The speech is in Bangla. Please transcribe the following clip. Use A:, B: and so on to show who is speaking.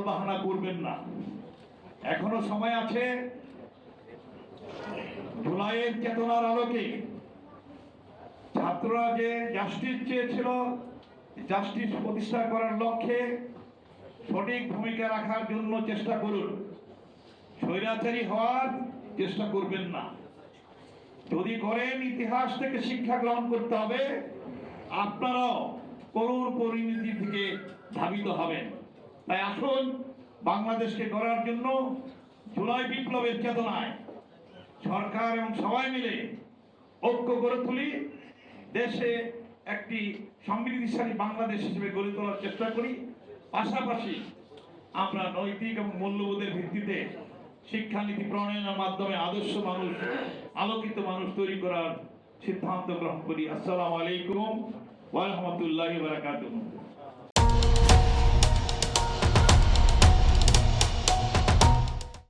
A: বাহানা করবেন না, এখনো সময় আছে। জুলাইয়ের চেতনার আলোকে ছাত্ররা যে জাস্টিস চেয়েছিল, জাস্টিস প্রতিষ্ঠা করার লক্ষ্যে সঠিক ভূমিকা রাখার জন্য চেষ্টা করুন। স্বৈরাচারী হওয়ার চেষ্টা করবেন না। যদি করেন, ইতিহাস থেকে শিক্ষা গ্রহণ করতে হবে। আপনারাও করুণ পরিণতি থেকে ধাবিত হবেন। তাই আসুন, বাংলাদেশকে গড়ার জন্য জুলাই বিপ্লবের চেতনায় সরকার এবং সবাই মিলে ঐক্য গড়ে তুলি। দেশে একটি সমৃদ্ধিশালী বাংলাদেশ হিসেবে গড়ে তোলার চেষ্টা করি। পাশাপাশি আমরা নৈতিক এবং মূল্যবোধের ভিত্তিতে শিক্ষানীতি প্রণয়নের মাধ্যমে আদর্শ মানুষ, আলোকিত মানুষ তৈরি করার সিদ্ধান্ত গ্রহণ করি। আসসালামু আলাইকুম ওয়া রাহমাতুল্লাহি ওয়া বারাকাতুহু।